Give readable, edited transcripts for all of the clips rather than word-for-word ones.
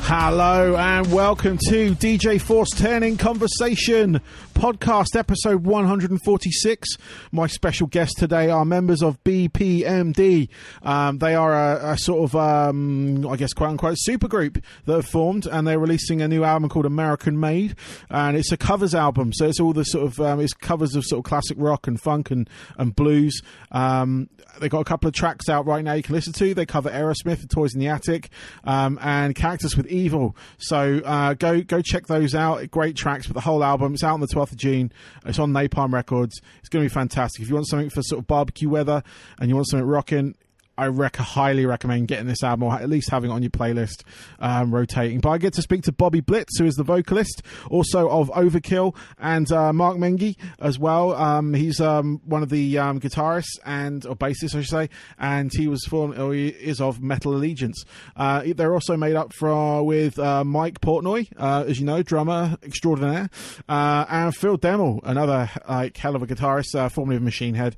Hello and welcome to DJ Force 10 in Conversation podcast episode 146. My special guests today are members of BPMD. They are a sort of, I guess, quote unquote supergroup that have formed, and they're releasing a new album called American Made, and it's a covers album. So it's all the sort of, it's covers of sort of classic rock and funk and blues. They've got a couple of tracks out right now you can listen to. They cover Aerosmith, The Toys in the Attic, and Cactus with Evil. So go check those out. Great tracks, but the whole album, it's out on the 12th of June. It's on Napalm Records. It's going to be fantastic. If you want something for sort of barbecue weather and you want something rocking, I highly recommend getting this album, or at least having it on your playlist, rotating. But I get to speak to Bobby Blitz, who is the vocalist, also of Overkill, and Mark Menghi as well. He's one of the guitarists or bassists, I should say, and he is of Metal Allegiance. They're also made up with Mike Portnoy, as you know, drummer extraordinaire, and Phil Demmel, another hell of a guitarist, formerly of Machine Head.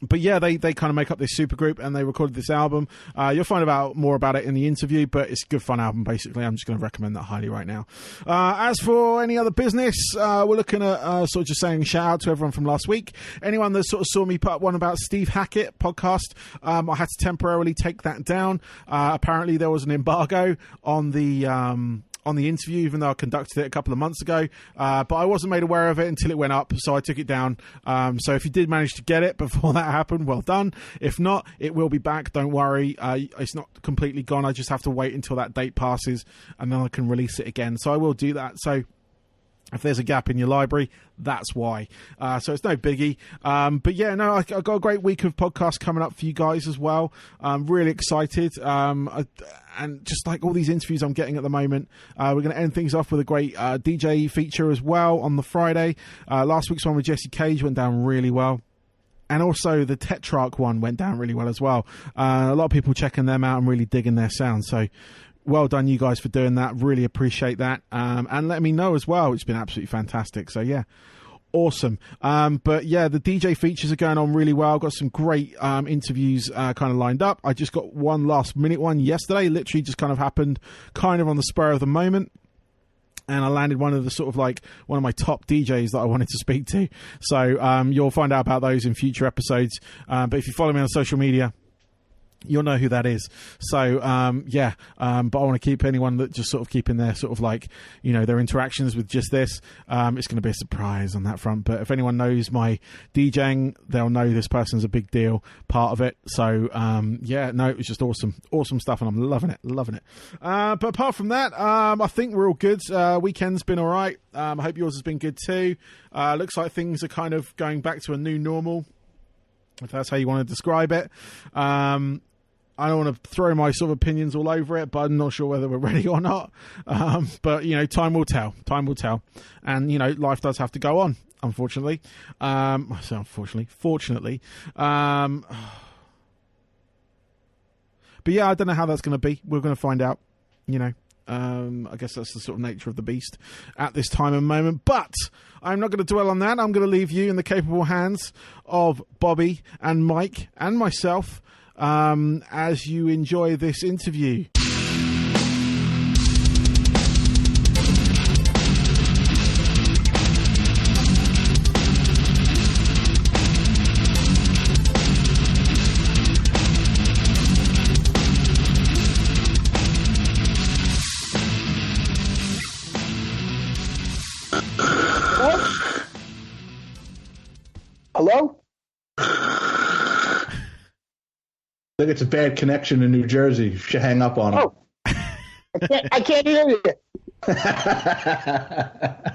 But yeah, they kind of make up this super group, and they recorded this album. You'll find out more about it in the interview, but it's a good fun album, basically. I'm just going to recommend that highly right now. As for any other business, we're looking at sort of just saying shout out to everyone from last week. Anyone that sort of saw me put up one about Steve Hackett podcast, I had to temporarily take that down. Apparently there was an embargo on the interview, even though I conducted it a couple of months ago, but I wasn't made aware of it until it went up, so I took it down. So if you did manage to get it before that happened, well done. If not, it will be back, don't worry. It's not completely gone. I just have to wait until that date passes, and then I can release it again. So I will do that. So if there's a gap in your library, that's why. So it's no biggie. But yeah, no, I got a great week of podcasts coming up for you guys as well. I'm really excited. And just like all these interviews I'm getting at the moment, we're going to end things off with a great DJ feature as well on the Friday. Last week's one with Jesse Cage went down really well. And also the Tetrarch one went down really well as well. A lot of people checking them out and really digging their sound. So well done, you guys, for doing that. Really appreciate that. And let me know as well. It's been absolutely fantastic. So yeah, awesome. But yeah, the DJ features are going on really well. Got some great interviews kind of lined up. I just got one last minute one yesterday. Literally just kind of happened kind of on the spur of the moment. And I landed one of my top DJs that I wanted to speak to. So you'll find out about those in future episodes. But if you follow me on social media, you'll know who that is. So, but I want to keep anyone that just sort of keeping their sort of like, you know, their interactions with just this. It's going to be a surprise on that front. But if anyone knows my DJing, they'll know this person's a big deal part of it. So, it was just awesome. Awesome stuff, and I'm loving it. But apart from that, I think we're all good. Weekend's been all right. I hope yours has been good too. Looks like things are kind of going back to a new normal, if that's how you want to describe it. I don't want to throw my sort of opinions all over it, but I'm not sure whether we're ready or not. But, you know, time will tell. And, you know, life does have to go on, unfortunately. Fortunately. But, yeah, I don't know how that's going to be. We're going to find out, you know. I guess that's the sort of nature of the beast at this time and moment. But I'm not going to dwell on that. I'm going to leave you in the capable hands of Bobby and Mike and myself as you enjoy this interview. Hello? I think it's a bad connection in New Jersey. You should hang up on him. Oh, I can't hear you.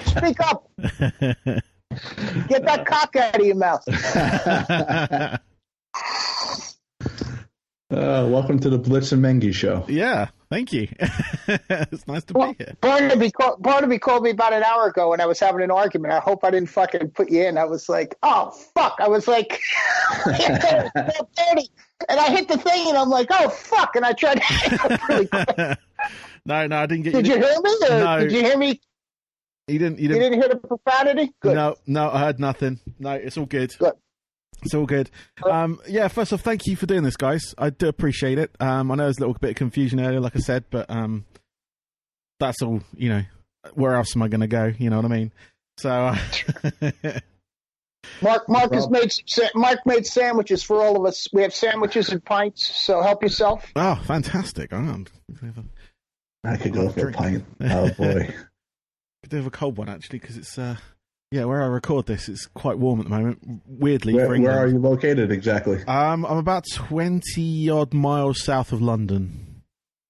Speak up. Get that cock out of your mouth. Welcome to the Blitz and Menghi show. Yeah, thank you. It's nice to be here. Barnaby called me about an hour ago when I was having an argument. I hope I didn't fucking put you in. I was like, oh, fuck. I was like, 4:30. And I hit the thing, and I'm like, oh, fuck. And I tried to hang up really quick. No, I didn't get Did you hear me? No. Did you hear me? You didn't hear the profanity? Good. No, I heard nothing. No, it's all good. Good. It's all good. Yeah, first off, thank you for doing this, guys. I do appreciate it. I know there's a little bit of confusion earlier, like I said, but that's all, you know. Where else am I going to go? You know what I mean? So, Mark made sandwiches for all of us. We have sandwiches and pints, so help yourself. Oh, fantastic. I could go for a pint. Oh, boy. Could do have a cold one, actually, because it's, where I record this, it's quite warm at the moment. Weirdly, where are you located exactly? I'm about 20-odd miles south of London.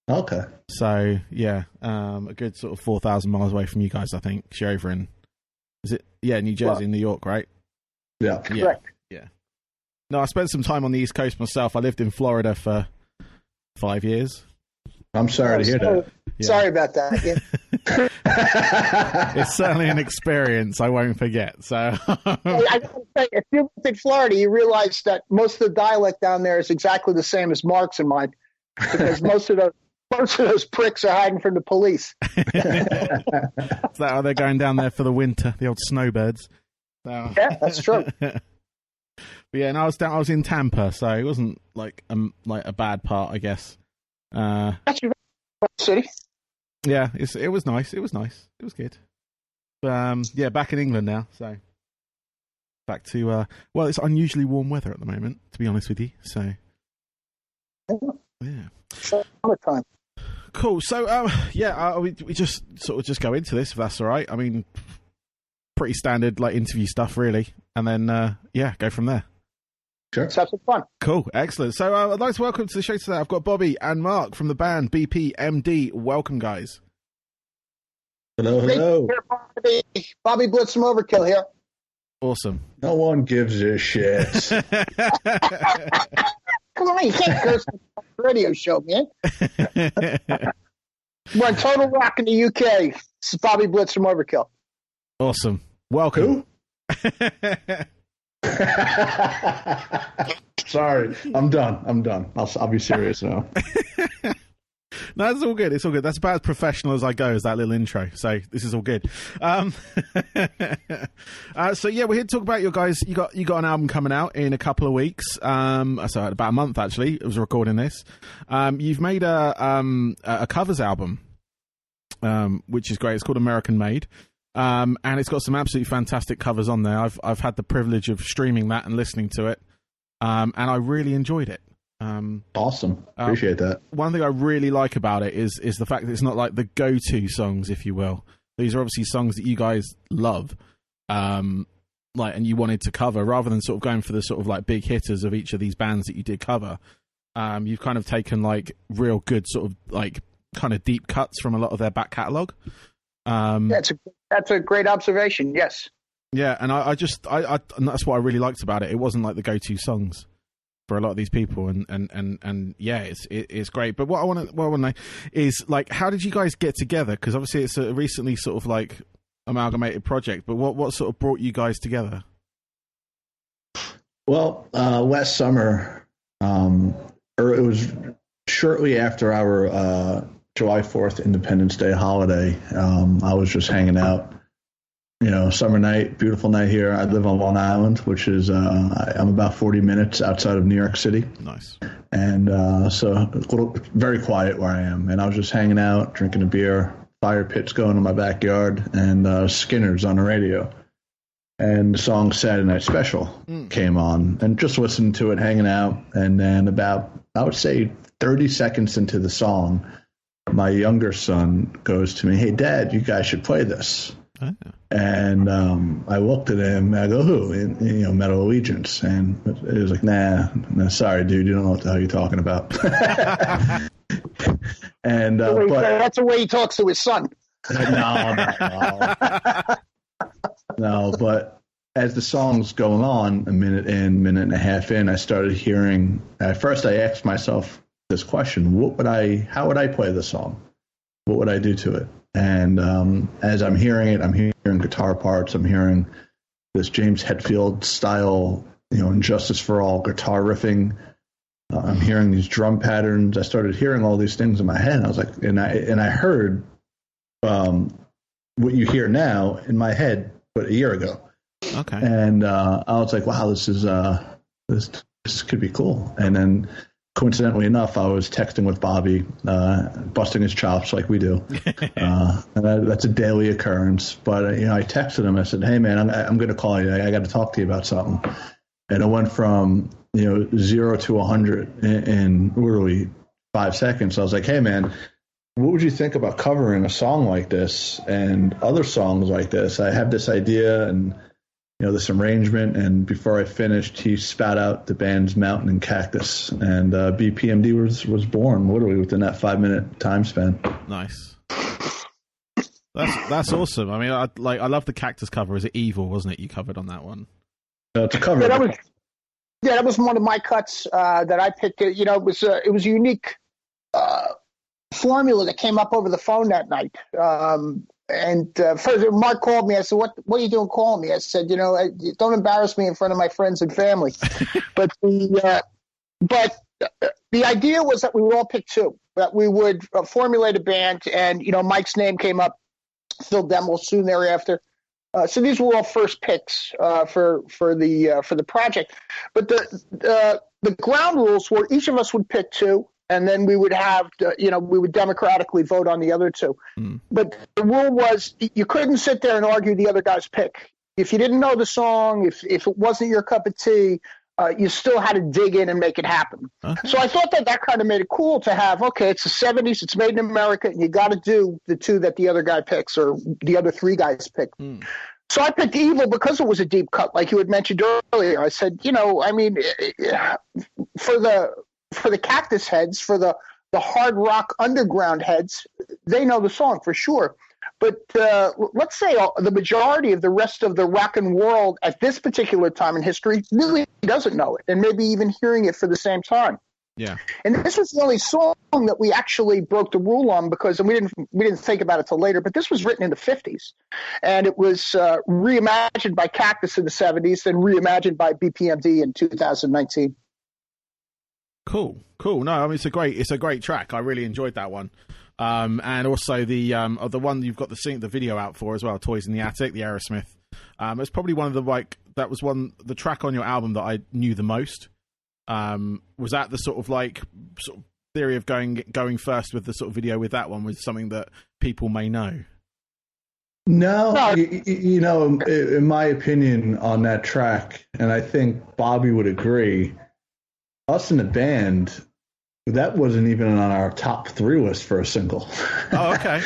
Okay. So, yeah, a good sort of 4,000 miles away from you guys, I think. You're over in, New Jersey and New York, right? Yeah. Correct. Yeah. No, I spent some time on the East Coast myself. I lived in Florida for 5 years. I'm sorry to hear that. Yeah. Sorry about that. Yeah. It's certainly an experience I won't forget. So, I gotta say, if you lived in Florida, you realize that most of the dialect down there is exactly the same as Mark's and mine, because most of those pricks are hiding from the police. Is that how they're going down there for the winter? The old snowbirds. So. Yeah, that's true. But yeah, and I was in Tampa, so it wasn't like a bad part, I guess. That's your city. Yeah, it was nice. It was nice. It was good. But back in England now, so back to it's unusually warm weather at the moment, to be honest with you. So yeah, summertime. Cool. So we just sort of just go into this, if that's all right. I mean, pretty standard like interview stuff, really, and then go from there. Sure. Let's have some fun. Cool, excellent. So I'd like to welcome to the show today. I've got Bobby and Mark from the band BPMD. Welcome, guys. Hello. Bobby Blitz from Overkill here. Awesome. No one gives a shit. Come on, you can't curse on the radio show, man. We're on Total Rock in the UK. This is Bobby Blitz from Overkill. Awesome. Welcome. Who? Sorry, I'm done. I'll be serious now. No, it's all good. It's all good. That's about as professional as I go as that little intro. So this is all good. So yeah, we're here to talk about your guys. You got an album coming out in a couple of weeks. So about a month actually. I was recording this. You've made a covers album, which is great. It's called American Made. And it's got some absolutely fantastic covers on there. I've had the privilege of streaming that and listening to it, and I really enjoyed it. Awesome, appreciate that. One thing I really like about it is the fact that it's not like the go-to songs, if you will. These are obviously songs that you guys love, and you wanted to cover, rather than sort of going for the sort of like big hitters of each of these bands that you did cover. You've kind of taken like real good sort of like kind of deep cuts from a lot of their back catalogue. That's a great observation. Yes. Yeah, and I and that's what I really liked about it. It wasn't like the go-to songs for a lot of these people, and yeah, it's great. But what I want to know is like, how did you guys get together? Because obviously it's a recently sort of like amalgamated project. But what sort of brought you guys together? Well, last summer, or it was shortly after our July 4th Independence Day holiday. I was just hanging out, summer night, beautiful night here. I live on Long Island, which is, I'm about 40 minutes outside of New York City. Nice. And so very quiet where I am. And I was just hanging out, drinking a beer, fire pits going in my backyard, and Skinner's on the radio. And the song Saturday Night Special came on, and just listened to it, hanging out. And then about, I would say 30 seconds into the song, my younger son goes to me, "Hey, Dad, you guys should play this." Oh. And I looked at him, and I go, "Who?" And, Metal Allegiance. And it was like, nah, sorry, dude, you don't know what the hell you're talking about. And that's the way he talks to his son. No, but as the song's going on, a minute and a half in, I started hearing, at first I asked myself this question: how would I play the song? What would I do to it? And as I'm hearing it, I'm hearing guitar parts. I'm hearing this James Hetfield style, Injustice for All guitar riffing. I'm hearing these drum patterns. I started hearing all these things in my head. I was like, and I heard what you hear now in my head, but a year ago. Okay. And I was like, wow, this is this could be cool. And then coincidentally enough, I was texting with Bobby, busting his chops like we do. And that's a daily occurrence. But, I texted him. I said, hey, man, I'm going to call you. I got to talk to you about something. And it went from, 0 to 100 in literally 5 seconds. I was like, hey, man, what would you think about covering a song like this and other songs like this? I have this idea and, this arrangement. And before I finished, he spat out the band's Mountain and Cactus. And BPMD was born literally within that 5-minute time span. Nice. That's awesome. I mean, I love the Cactus cover. Is it Evil, wasn't it? You covered on that one. It's a cover. That was one of my cuts that I picked. It was a unique formula that came up over the phone that night. And first, Mark called me. I said, "What are you doing calling me?" I said, "Don't embarrass me in front of my friends and family." But the idea was that we would all pick two. That we would formulate a band, and Mike's name came up, Phil Demmel soon thereafter. So these were all first picks for the project. But the ground rules were each of us would pick two. And then we would have, we would democratically vote on the other two. Mm. But the rule was you couldn't sit there and argue the other guy's pick. If you didn't know the song, if it wasn't your cup of tea, you still had to dig in and make it happen. Okay. So I thought that kind of made it cool to have, okay, it's the 70s, it's made in America, and you got to do the two that the other guy picks or the other three guys pick. Mm. So I picked Evil because it was a deep cut, like you had mentioned earlier. I said, for the Cactus heads, for the hard rock underground heads, they know the song for sure. But let's say the majority of the rest of the rockin' world at this particular time in history really doesn't know it, and maybe even hearing it for the same time. Yeah. And this was the only song that we actually broke the rule on because we didn't think about it till later, but this was written in the 50s. And it was reimagined by Cactus in the 70s, then reimagined by BPMD in 2019. Cool. No, I mean it's a great track. I really enjoyed that one, and also the one you've got the video out for as well. Toys in the Attic, the Aerosmith. It's probably one of the track on your album that I knew the most. Was that the sort of theory of going first with the sort of video with that one was something that people may know? No, in my opinion on that track, and I think Bobby would agree. Us in the band, that wasn't even on our top 3 list for a single. Oh, okay.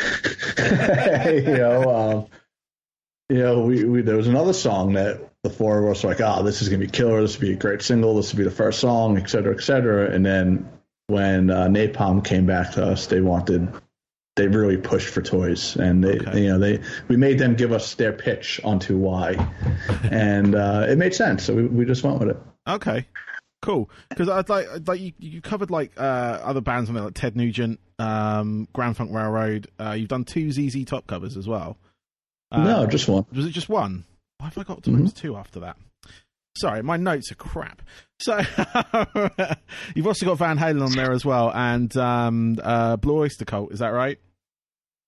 We there was another song that the four of us were like, this is gonna be killer. This would be a great single. This would be the first song, et cetera, et cetera. And then when Napalm came back to us, they really pushed for Toys, and we made them give us their pitch onto why, and it made sense. So we just went with it. Okay. Cool, because I'd like you covered other bands on there like Ted Nugent, Grand Funk Railroad. You've done 2 ZZ Top covers as well. No, just one. Was it just one? Why have I got to remember 2 after that? Sorry, my notes are crap. So you've also got Van Halen on there as well, and Blue Oyster Cult. Is that right?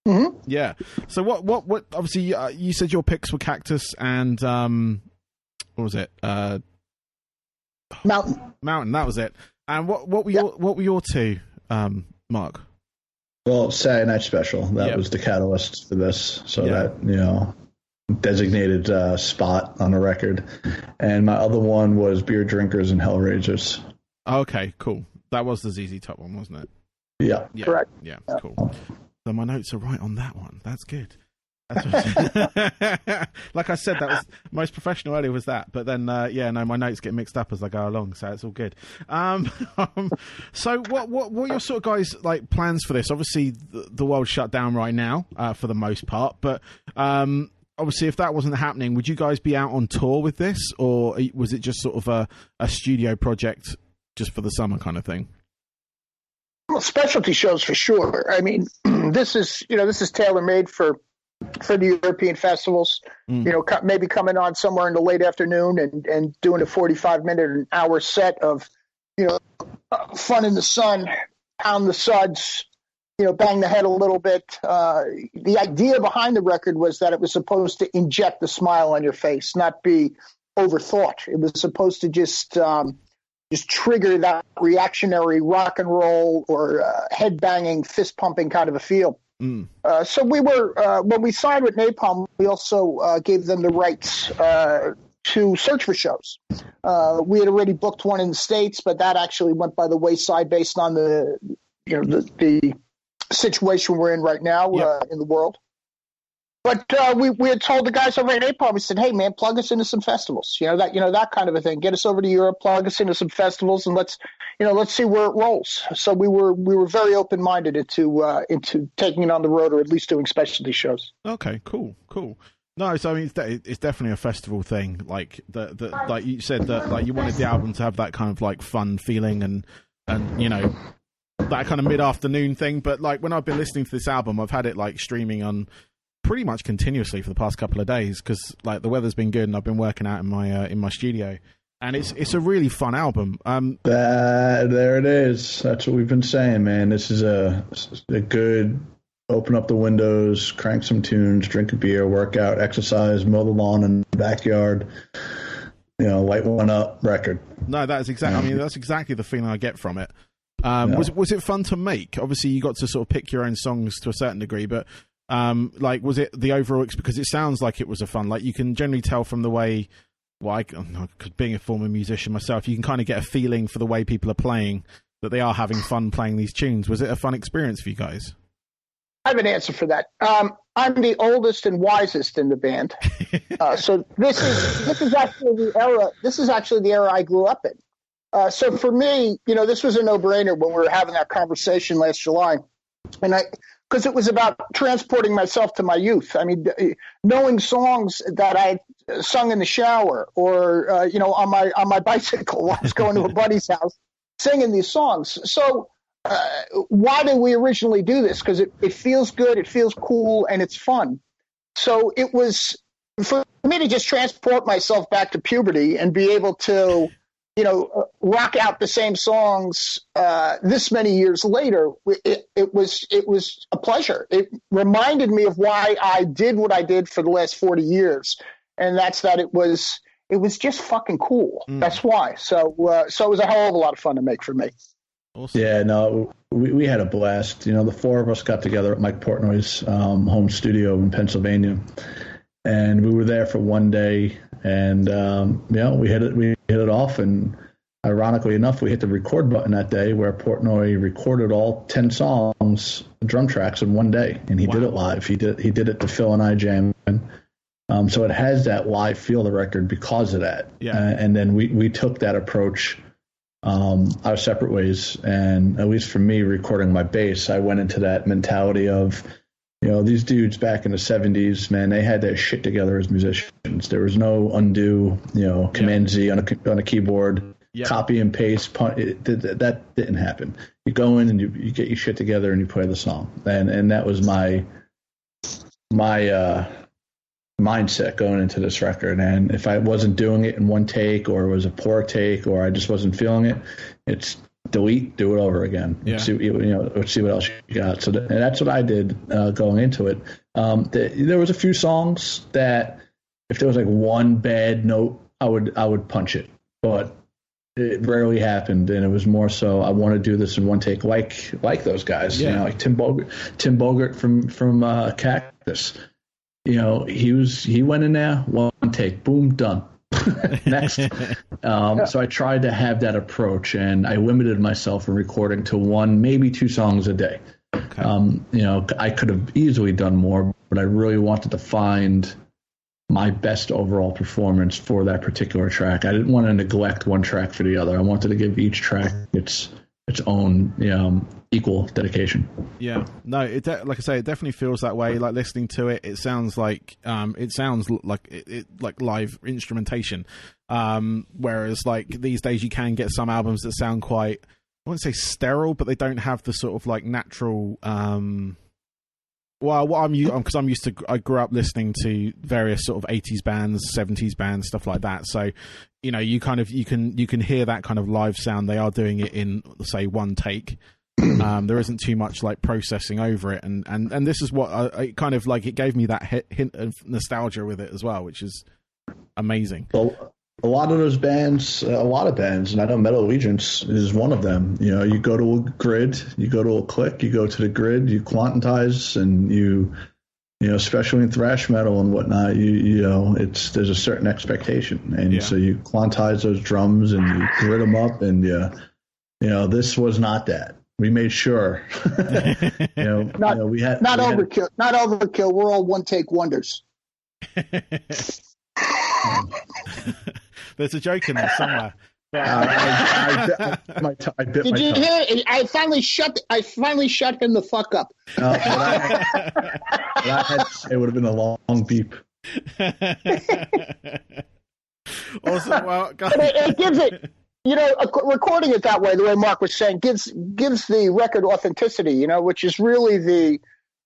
Mm-hmm. Yeah. So what? Obviously, you said your picks were Cactus and what was it? Mountain, that was it. And what were your 2, Mark? Well, Saturday Night Special. That was the catalyst for this. So that designated spot on the record. And my other one was Beer Drinkers and Hellraisers. Okay, cool. That was the ZZ Top one, wasn't it? Yeah. Correct. Yeah, cool. So my notes are right on that one. That's good. Like I said, that was most professional earlier was that, but then my notes get mixed up as I go along, so it's all good. So what are your sort of guys plans for this? Obviously the world's shut down right now for the most part, but obviously if that wasn't happening, would you guys be out on tour with this, or was it just sort of a studio project just for the summer kind of thing? Well, specialty shows for sure. I mean, this is tailor-made for the European festivals, maybe coming on somewhere in the late afternoon and doing a 45-minute or an hour set of, fun in the sun, pound the suds, bang the head a little bit. The idea behind the record was that it was supposed to inject a smile on your face, not be overthought. It was supposed to just trigger that reactionary rock and roll or head banging, fist pumping kind of a feel. So we were when we signed with Napalm, we also gave them the rights to search for shows. We had already booked one in the States, but that actually went by the wayside based on the situation we're in right now in the world. But we had told the guys over at Napalm, we said, "Hey man, plug us into some festivals. That kind of a thing. Get us over to Europe, plug us into some festivals, and let's see where it rolls." So we were very open minded into taking it on the road, or at least doing specialty shows. Okay, cool. No, so I mean, it's definitely a festival thing. Like like you said that like you wanted the album to have that kind of like fun feeling and that kind of mid-afternoon thing. But like when I've been listening to this album, I've had it like streaming on pretty much continuously for the past couple of days because like the weather's been good and I've been working out in my studio, and it's a really fun album. There it is. That's what we've been saying, man. This is a good open up the windows, crank some tunes, drink a beer, work out, exercise, mow the lawn in the backyard, light one up record. No, that's exactly. I mean, that's exactly the feeling I get from it. Was it fun to make? Obviously, you got to sort of pick your own songs to a certain degree, but like, was it the overall? Because it sounds like it was a fun. Like, you can generally tell from the way. Well, being a former musician myself, you can kind of get a feeling for the way people are playing that they are having fun playing these tunes. Was it a fun experience for you guys? I have an answer for that. I'm the oldest and wisest in the band, so this is actually the era. This is actually the era I grew up in. So for me, this was a no-brainer when we were having that conversation last July, and because it was about transporting myself to my youth. I mean, knowing songs that I sung in the shower or on my bicycle while I was going to a buddy's house, singing these songs. So. Why did we originally do this? Because it feels good, it feels cool, and it's fun. So it was for me to just transport myself back to puberty and be able to, rock out the same songs this many years later. It was a pleasure. It reminded me of why I did what I did for the last 40 years, and that's that it was just fucking cool. That's why. So it was a hell of a lot of fun to make for me. Awesome. Yeah, no, we had a blast. The four of us got together at Mike Portnoy's home studio in Pennsylvania, and we were there for one day, and we hit it off. And ironically enough, we hit the record button that day, where Portnoy recorded all 10 songs, drum tracks, in one day, and he did it live. He did it to Phil and I jamming. So it has that live feel, the record, because of that. Yeah. And then we took that approach. Our separate ways, and at least for me, recording my bass, I went into that mentality of, these dudes back in the 70s, man, they had their shit together as musicians. There was no undo, Command Z on a keyboard, copy and paste. That didn't happen. You go in and you get your shit together and you play the song, and that was my mindset going into this record. And if I wasn't doing it in one take, or it was a poor take, or I just wasn't feeling it, it's delete, do it over again. See what else you got. So and that's what I did going into it. There was a few songs that if there was like one bad note, I would punch it, but it rarely happened. And it was more so I want to do this in one take, like those guys, like Tim Bogert from Cactus. He went in there, one take, boom, done. Next. So I tried to have that approach, and I limited myself in recording to one, maybe two songs a day. Okay. I could have easily done more, but I really wanted to find my best overall performance for that particular track. I didn't want to neglect one track for the other. I wanted to give each track its own equal dedication. Yeah, no, like I say, it definitely feels that way. Like listening to it, it sounds like like live instrumentation. Whereas like these days, you can get some albums that sound quite, I wouldn't say sterile, but they don't have the sort of like natural. Well, I grew up listening to various sort of 80s bands, 70s bands, stuff like that. So, you can hear that kind of live sound. They are doing it in, say, one take. There isn't too much like processing over it, and this is what I kind of like. It gave me that hint of nostalgia with it as well, which is amazing. Well, a lot of those bands, a lot of bands, and I know Metal Allegiance is one of them. You know, you go to a grid, you go to a click, you go to the grid, you quantize, and you know, especially in thrash metal and whatnot, you know, there's a certain expectation, and so you quantize those drums and you grid them up, and you know, this was not that. We made sure, we had overkill, not overkill. We're all one take wonders. There's a joke in there somewhere. Did you hear? I finally shut him the fuck up. It would have been a long beep. Also, well, it gives it. You know, recording it that way, the way Mark was saying, gives the record authenticity. You know, which is really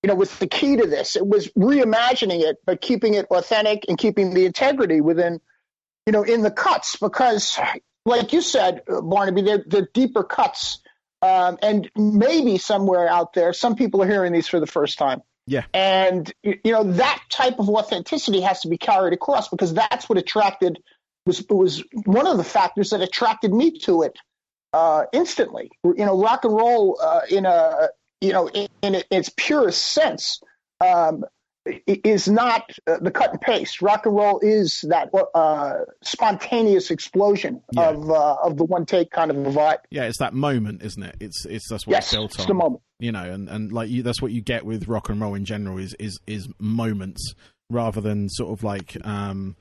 was the key to this. It was reimagining it, but keeping it authentic and keeping the integrity within, in the cuts, because, like you said, Barnaby, they're deeper cuts, and maybe somewhere out there, some people are hearing these for the first time. Yeah, and that type of authenticity has to be carried across, because that's what was one of the factors that attracted me to it instantly. Rock and roll in its purest sense is not the cut and paste. Rock and roll is that spontaneous explosion of the one take kind of a vibe. Yeah, it's that moment, isn't it? That's what it's built on. It's the moment. And like that's what you get with rock and roll in general is moments rather than sort of like in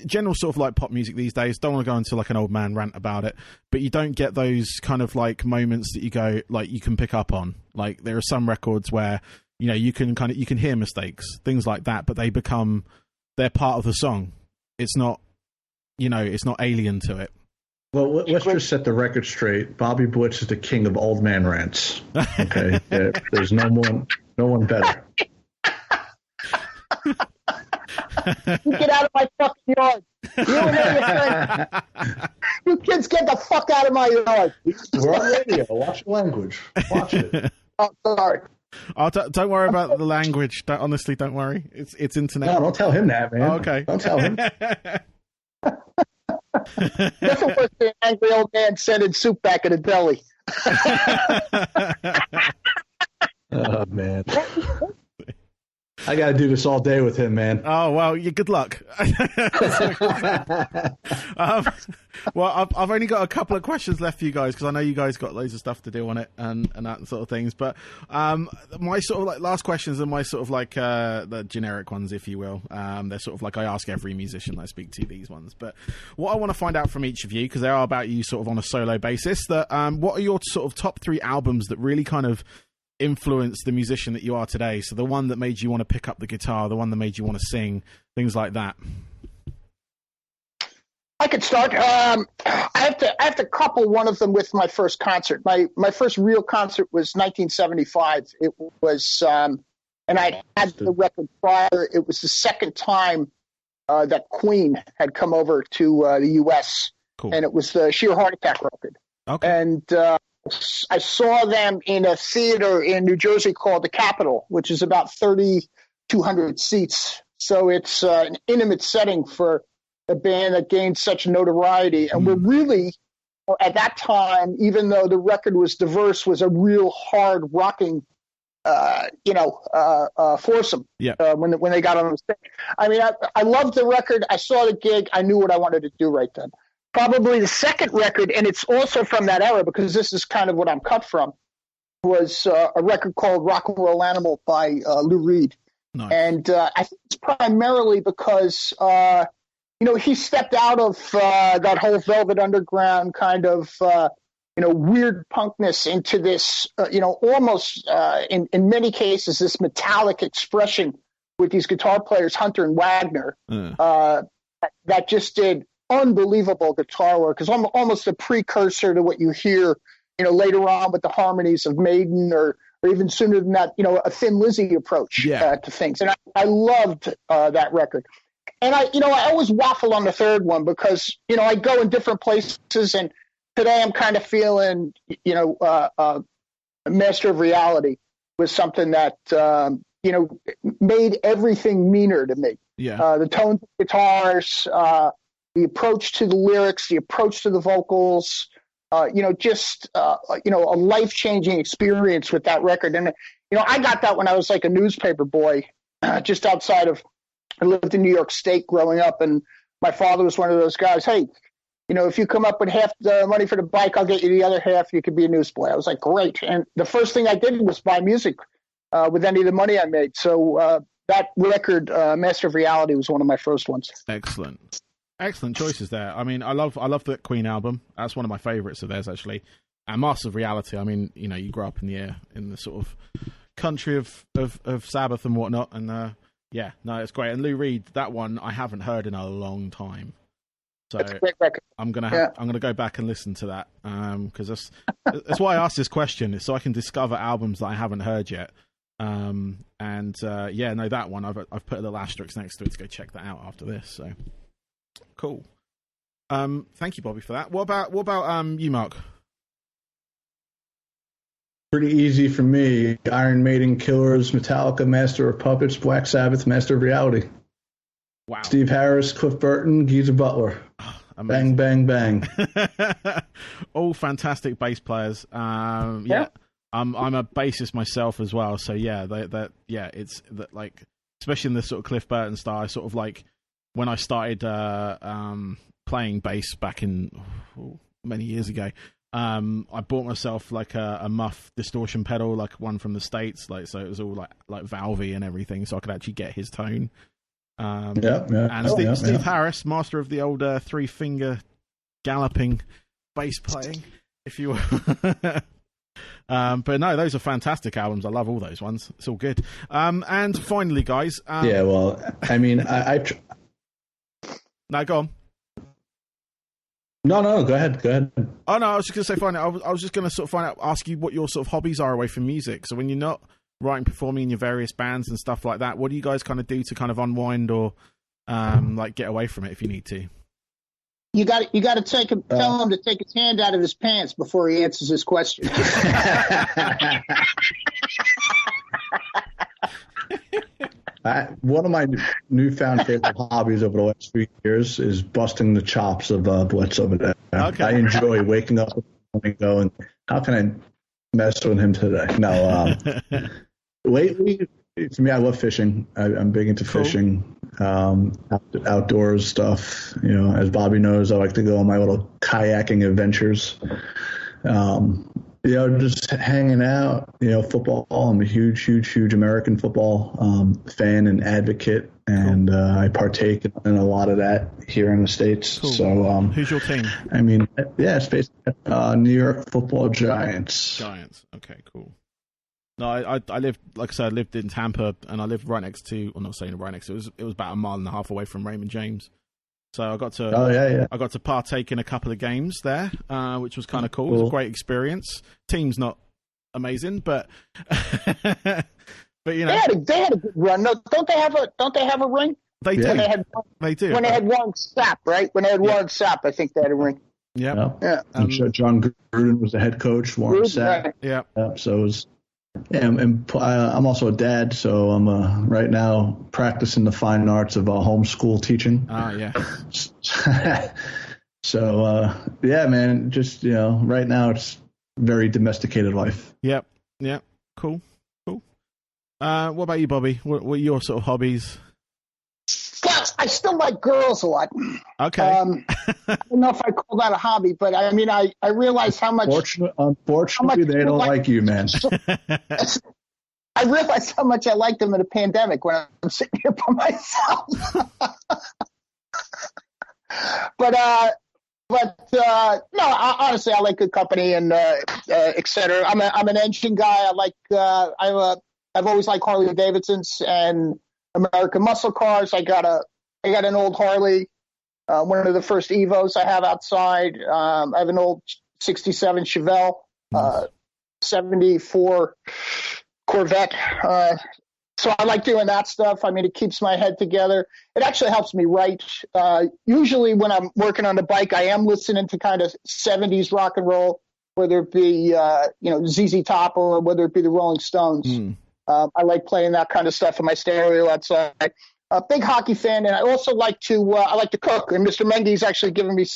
general sort of like pop music these days. Don't want to go into like an old man rant about it, but you don't get those kind of like moments that you go like you can pick up on. Like there are some records where you can hear mistakes, things like that, but they're part of the song. It's not it's not alien to it. Well, let's just set the record straight. Bobby Blitz is the king of old man rants. Okay, there's no one better. You get out of my fucking yard. You and your friend. You kids get the fuck out of my yard. We're on radio. Watch the language. Watch it. Oh, sorry. Oh, don't worry about the language. Honestly, don't worry. It's internet. No, don't tell him that, man. Oh, okay. Don't tell him. That's what was the angry old man sending soup back in the deli. Oh, man. I got to do this all day with him, man. Oh, well, good luck. Well, I've only got a couple of questions left for you guys because I know you guys got loads of stuff to do on it and that sort of things. But my sort of like last questions are my sort of like the generic ones, if you will. They're sort of like I ask every musician I speak to these ones. But what I want to find out from each of you, because they are about you sort of on a solo basis, that what are your sort of top 3 albums that really kind of influence the musician that you are today? So the one that made you want to pick up the guitar, the one that made you want to sing, things like that. I could start. I have to couple one of them with my first concert. My first real concert was 1975. It was, and I had the record prior. It was the second time that Queen had come over to the U.S. Cool. And it was the Sheer Heart Attack record. Okay. And I saw them in a theater in New Jersey called the Capitol, which is about 3,200 seats. So it's an intimate setting for a band that gained such notoriety. And we're really, at that time, even though the record was diverse, was a real hard rocking, foursome. Yeah. When they got on the stage. I mean, I loved the record. I saw the gig. I knew what I wanted to do right then. Probably the second record, and it's also from that era because this is kind of what I'm cut from, was a record called Rock and Roll Animal by Lou Reed. Nice. And I think it's primarily because, he stepped out of that whole Velvet Underground kind of, weird punkness into this, almost in many cases, this metallic expression with these guitar players, Hunter and Wagner, that just did unbelievable guitar work. It's almost a precursor to what you hear, later on with the harmonies of Maiden or even sooner than that, a Thin Lizzy approach to things. And I loved that record. And I always waffle on the third one because, I go in different places, and today I'm kind of feeling, Master of Reality was something that, made everything meaner to me. The tones of guitars, the approach to the lyrics, the approach to the vocals, a life-changing experience with that record. And, I got that when I was like a newspaper boy, just outside of, I lived in New York State growing up, and my father was one of those guys, hey, if you come up with half the money for the bike, I'll get you the other half. You could be a newsboy. I was like, great. And the first thing I did was buy music with any of the money I made. So that record, Master of Reality, was one of my first ones. Excellent choices there. I mean, I love that Queen album. That's one of my favorites of theirs, actually. And Master of Reality, I mean, you grew up in the sort of country of Sabbath and whatnot. And it's great. And Lou Reed, that one I haven't heard in a long time. So that's a great record. I'm gonna go back and listen to that because that's why I asked this question, is so I can discover albums that I haven't heard yet. That one I've put a little asterisk next to it to go check that out after this. So cool. Thank you, Bobby, for that. What about you, Mark? Pretty easy for me. Iron Maiden, Killers, Metallica, Master of Puppets, Black Sabbath, Master of Reality. Wow. Steve Harris, Cliff Burton, Geezer Butler. Bang, bang, bang. All fantastic bass players. I'm a bassist myself as well. So it's that, like, especially in the sort of Cliff Burton style. Sort of like when I started playing bass back in many years ago. I bought myself like a muff distortion pedal, like one from the States, like, so it was all like valvey and everything, so I could actually get his tone. Steve Harris, master of the old 3-finger galloping bass playing, if you will. But no, those are fantastic albums. I love all those ones. It's all good. And finally, guys. I mean, I no, go on. No, go ahead. Oh no, I was just going to say, finally, I was just going to sort of ask you what your sort of hobbies are away from music. So when you're not writing, performing in your various bands and stuff like that, what do you guys kind of do to kind of unwind or like get away from it if you need to? You got to tell him to take his hand out of his pants before he answers his question. One of my newfound favorite hobbies over the last few years is busting the chops of Blitz over there. Okay. I enjoy waking up and going, how can I mess with him today? No, lately, for me, I love fishing. I'm big into fishing, outdoors stuff. As Bobby knows, I like to go on my little kayaking adventures. Just hanging out, football. I'm a huge American football fan and advocate, and I partake in a lot of that here in the States. Cool. So, who's your team? I mean, it's basically New York Football Giants. Giants. Okay, cool. No, I lived, like I said, I lived in Tampa, and I lived right next to, well, not saying right next to, it was about a mile and a half away from Raymond James. So I got to partake in a couple of games there, which was kind of cool. It was a great experience. Team's not amazing, but they had a good run. No, don't they have a ring? They do. They do. When they had Warren Sapp, right? When they had Warren Sapp, I think they had a ring. Yeah. I'm sure John Gruden was the head coach. Warren Sapp. Right. Yeah. So it was. Yeah, and I'm also a dad, so I'm right now practicing the fine arts of homeschool teaching. Yeah. So man, just right now it's very domesticated life. Yep. Cool. What about you, Bobby? What are your sort of hobbies? Well, I still like girls a lot. Okay. I don't know if I call that a hobby, but I mean, I realize how much. Unfortunately, they don't like you, man. I realized how much I liked them in a pandemic when I'm sitting here by myself. Honestly, I like good company and et cetera. I'm an engine guy. I've always liked Harley Davidsons and American muscle cars. I got an old Harley, one of the first Evos I have outside. I have an old 67 Chevelle, 74 Corvette. So I like doing that stuff. I mean, it keeps my head together. It actually helps me write. Usually when I'm working on the bike, I am listening to kind of 70s rock and roll, whether it be, ZZ Top or whether it be the Rolling Stones. I like playing that kind of stuff in my stereo outside. a big hockey fan, and I also like to cook. And Mr. Menghi's actually given me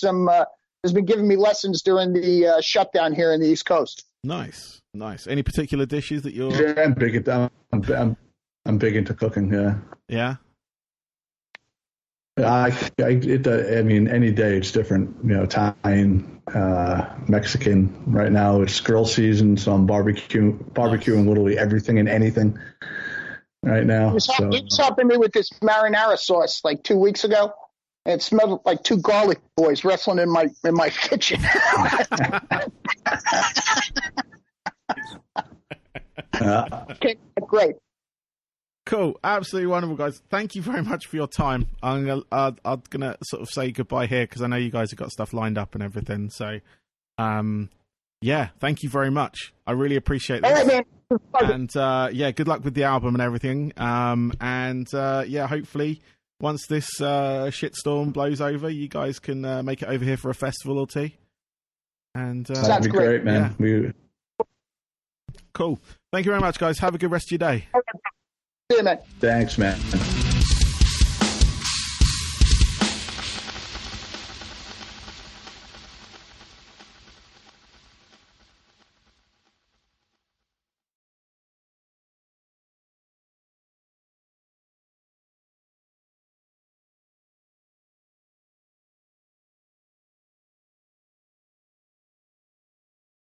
has been giving me lessons during the shutdown here in the East Coast. Nice. Any particular dishes that you're? Yeah, I'm big into. I'm big into cooking. Yeah. Yeah. I mean, any day it's different. Italian, Mexican. Right now it's grill season, so I'm barbecuing literally everything and anything right now. He was helping me with this marinara sauce like 2 weeks ago. And it smelled like two garlic boys wrestling in my kitchen. Okay, great. Cool, absolutely wonderful, guys. Thank you very much for your time. I'm gonna sort of say goodbye here because I know you guys have got stuff lined up and everything. So, yeah, thank you very much. I really appreciate this. All right, man. And yeah, good luck with the album and everything. And yeah, hopefully once this shitstorm blows over, you guys can make it over here for a festival or two. And that'd be great, man. Yeah. Cool. Thank you very much, guys. Have a good rest of your day. See you, man. Thanks, man.